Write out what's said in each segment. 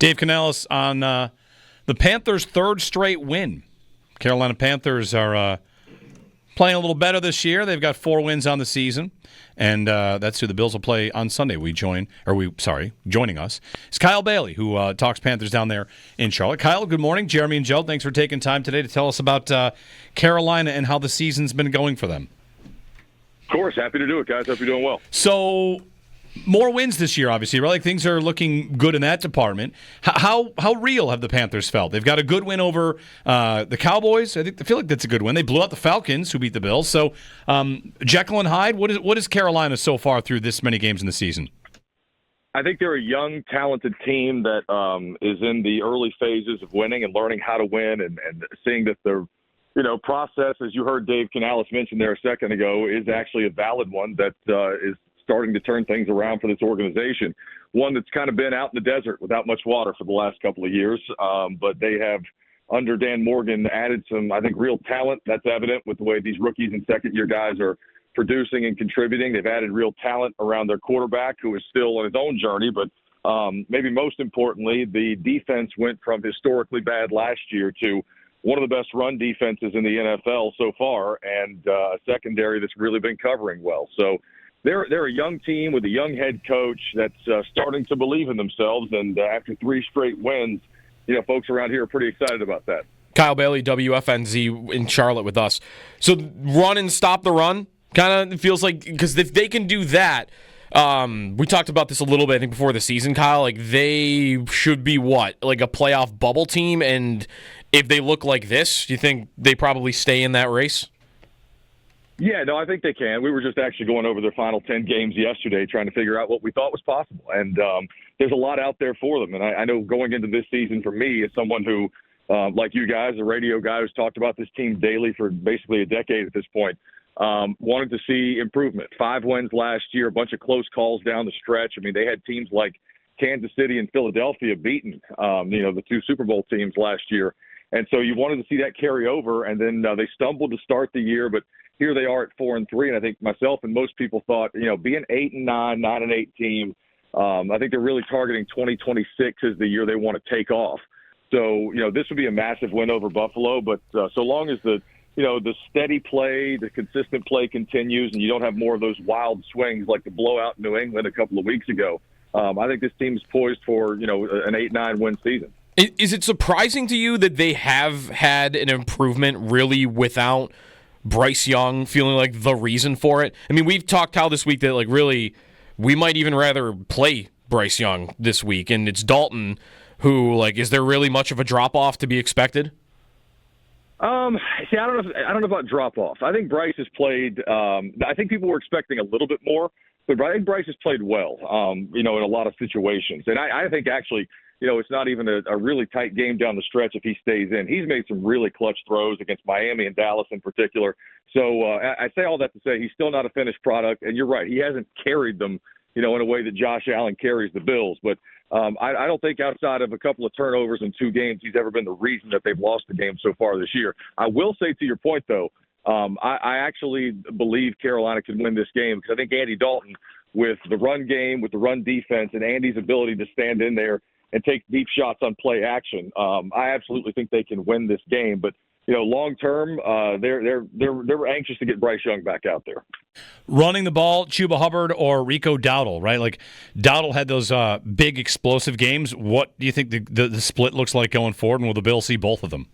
Dave Canales on the Panthers' third straight win. Carolina Panthers are playing a little better this year. They've got 4 wins on the season, and that's who the Bills will play on Sunday. Joining us is Kyle Bailey, who talks Panthers down there in Charlotte. Kyle, good morning. Jeremy and Joe, thanks for taking time today to tell us about Carolina and how the season's been going for them. Of course, happy to do it, guys. Hope you're doing well. So, more wins this year, obviously, right? Like, things are looking good in that department. How real have the Panthers felt? They've got a good win over the Cowboys. I feel like that's a good win. They blew out the Falcons, who beat the Bills. So, Jekyll and Hyde, what is Carolina so far through this many games in the season? I think they're a young, talented team that is in the early phases of winning and learning how to win and seeing that the process, as you heard Dave Canales mention there a second ago, is actually a valid one that is starting to turn things around for this organization. One that's kind of been out in the desert without much water for the last couple of years. But they have, under Dan Morgan, added some, I think, real talent. That's evident with the way these rookies and second-year guys are producing and contributing. They've added real talent around their quarterback, who is still on his own journey. But maybe most importantly, the defense went from historically bad last year to one of the best run defenses in the NFL so far, and a secondary that's really been covering well. So they're a young team with a young head coach that's starting to believe in themselves, and after 3 straight wins, folks around here are pretty excited about that. Kyle Bailey, WFNZ in Charlotte with us. So run and stop the run, kind of feels like, because if they can do that, we talked about this a little bit, I think, before the season, Kyle. Like, they should be what? Like a playoff bubble team, and if they look like this, do you think they probably stay in that race? Yeah, no, I think they can. We were just actually going over their final 10 games yesterday trying to figure out what we thought was possible. And there's a lot out there for them. And I know going into this season, for me, as someone who, like you guys, a radio guy who's talked about this team daily for basically a decade at this point, wanted to see improvement. 5 wins last year, a bunch of close calls down the stretch. I mean, they had teams like Kansas City and Philadelphia beaten, the 2 Super Bowl teams last year. And so you wanted to see that carry over, and then they stumbled to start the year, but here they are at 4-3, and I think myself and most people thought, being 8-9, 9-8 team, I think they're really targeting 2026 as the year they want to take off. So, this would be a massive win over Buffalo, but so long as the steady play, the consistent play continues, and you don't have more of those wild swings like the blowout in New England a couple of weeks ago, I think this team's poised for, an 8-9 win season. Is it surprising to you that they have had an improvement really without Bryce Young feeling like the reason for it? I mean, we've talked how this week that, like, really, we might even rather play Bryce Young this week, and it's Dalton who, like, is there really much of a drop-off to be expected? See, I don't know about drop-off. I think Bryce has played I think people were expecting a little bit more, but I think Bryce has played well, in a lot of situations. And I think actually, it's not even a really tight game down the stretch if he stays in. He's made some really clutch throws against Miami and Dallas in particular. So I say all that to say he's still not a finished product. And you're right, he hasn't carried them, in a way that Josh Allen carries the Bills. But I don't think outside of a couple of turnovers in 2 games, he's ever been the reason that they've lost the game so far this year. I will say, to your point, though, I actually believe Carolina can win this game because I think Andy Dalton, with the run game, with the run defense, and Andy's ability to stand in there and take deep shots on play action, I absolutely think they can win this game. But long term, they're anxious to get Bryce Young back out there. Running the ball, Chuba Hubbard or Rico Dowdle, right? Like, Dowdle had those big explosive games. What do you think the split looks like going forward, and will the Bills see both of them?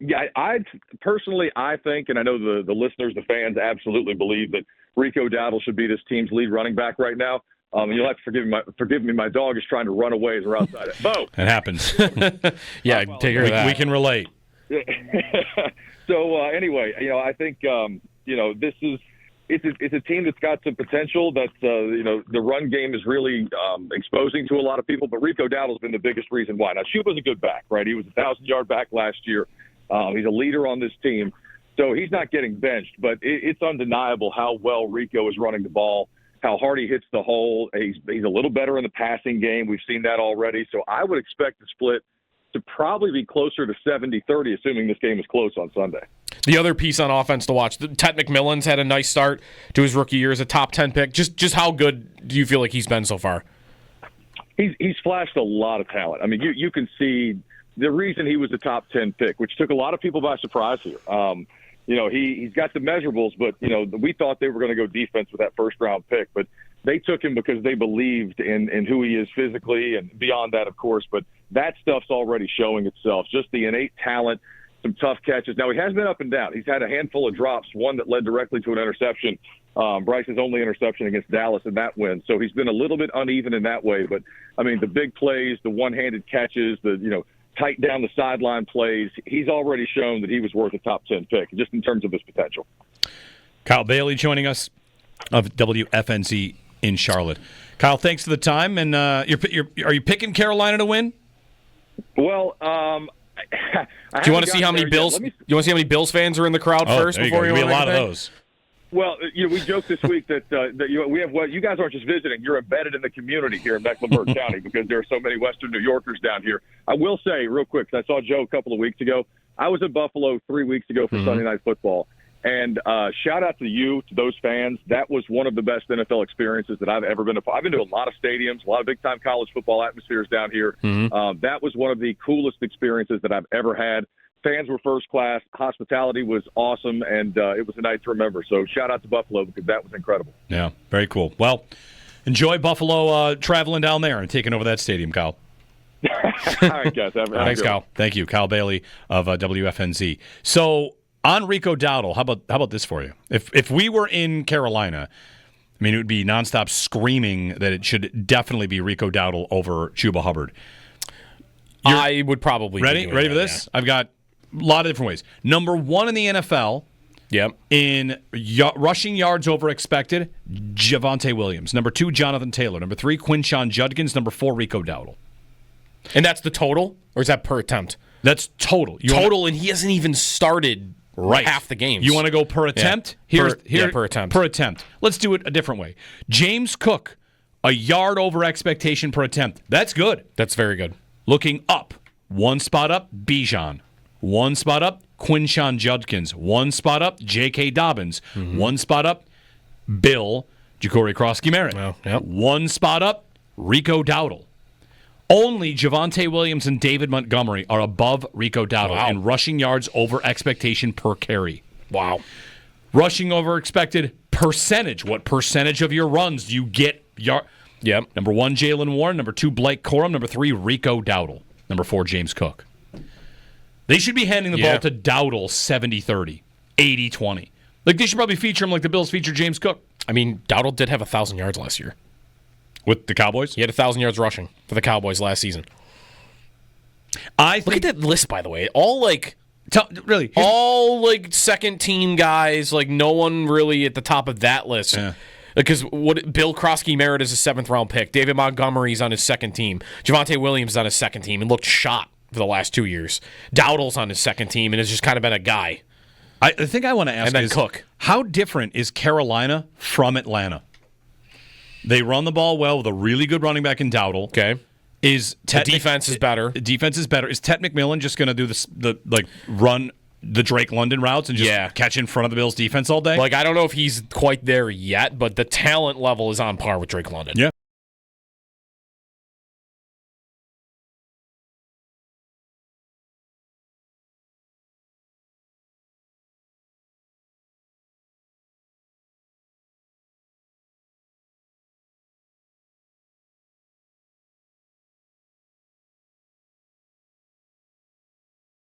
Yeah, I personally, I think, and I know the listeners, the fans, absolutely believe that Rico Dowdle should be this team's lead running back right now. You'll have to forgive me. My dog is trying to run away as we're outside. Bo! It happens. Yeah, take care of that. We can relate. So anyway, I think this is it's a team that's got some potential that the run game is really exposing to a lot of people. But Rico Dowdle's been the biggest reason why. Now, Chuba's a good back, right? He was a 1,000-yard back last year. He's a leader on this team, so he's not getting benched. But it's undeniable how well Rico is running the ball, how hard he hits the hole. He's a little better in the passing game. We've seen that already. So I would expect the split to probably be closer to 70-30, assuming this game is close on Sunday. The other piece on offense to watch, Ted McMillan's had a nice start to his rookie year as a top 10 pick. Just how good do you feel like he's been so far? he's flashed a lot of talent. I mean, you can see the reason he was a top 10 pick, which took a lot of people by surprise here. He's got the measurables, but, we thought they were going to go defense with that first-round pick. But they took him because they believed in who he is physically and beyond that, of course. But that stuff's already showing itself, just the innate talent, some tough catches. Now, he has been up and down. He's had a handful of drops, one that led directly to an interception. Bryce's only interception against Dallas in that win. So he's been a little bit uneven in that way. But, I mean, the big plays, the one-handed catches, tight down the sideline plays, he's already shown that he was worth a top 10 pick, just in terms of his potential. Kyle Bailey joining us of WFNZ in Charlotte. Kyle, thanks for the time. And are you picking Carolina to win? Well, do you want to see how many Bills? You want to see how many Bills fans are in the crowd first before you? Be a lot of those. Well, we joked this week that we have. Well, you guys aren't just visiting; you're embedded in the community here in Mecklenburg County because there are so many Western New Yorkers down here. I will say real quick, 'cause I saw Joe a couple of weeks ago. I was in Buffalo 3 weeks ago for Sunday Night Football, and shout out to those fans. That was one of the best NFL experiences that I've ever been to. I've been to a lot of stadiums, a lot of big-time college football atmospheres down here. That was one of the coolest experiences that I've ever had. Fans were first class. Hospitality was awesome, and it was a night to remember. So shout out to Buffalo because that was incredible. Yeah, very cool. Well, enjoy Buffalo traveling down there and taking over that stadium, Kyle. All right, guys. Thanks, Kyle. Thank you. Kyle Bailey of WFNZ. So on Rico Dowdle, how about this for you? If we were in Carolina, I mean, it would be nonstop screaming that it should definitely be Rico Dowdle over Chuba Hubbard. I would probably ready for this? Yeah. I've got a lot of different ways. Number 1 in the NFL in rushing yards over expected, Javonte Williams. Number 2, Jonathan Taylor. Number 3, Quinshon Judkins. Number 4, Rico Dowdle. And that's the total? Or is that per attempt? That's total. And he hasn't even started half the games. You want to go per attempt? Yeah. Per attempt. Per attempt. Let's do it a different way. James Cook, a yard over expectation per attempt. That's good. That's very good. Looking up. 1 spot up, Bijan. 1 spot up, Quinshon Judkins. 1 spot up, J.K. Dobbins. 1 spot up, Bill Ja'Cory Krosky-Merritt. 1 spot up, Rico Dowdle. Only Javonte Williams and David Montgomery are above Rico Dowdle in rushing yards over expectation per carry. Wow. Rushing over expected percentage. What percentage of your runs do you get? Number 1, Jalen Warren. Number 2, Blake Corum. Number 3, Rico Dowdle. Number 4, James Cook. They should be handing the ball to Dowdle 70-30, 80-20. Like, they should probably feature him like the Bills featured James Cook. I mean, Dowdle did have 1,000 yards last year. With the Cowboys? He had 1,000 yards rushing for the Cowboys last season. Look at that list, by the way. All second-team guys. Like, no one really at the top of that list. Yeah. Because Bill Krosky-Merritt is a 7th-round pick. David Montgomery's on his second team. Javonte Williams is on his second team and looked shot for the last 2 years. Dowdle's on his second team and has just kind of been a guy. The thing I want to ask is, Cook. How different is Carolina from Atlanta? They run the ball well with a really good running back in Dowdle. Okay. The defense is better. Defense is better. Is Ted McMillan just going to do run the Drake London routes and just catch in front of the Bills defense all day? I don't know if he's quite there yet, but the talent level is on par with Drake London. Yeah.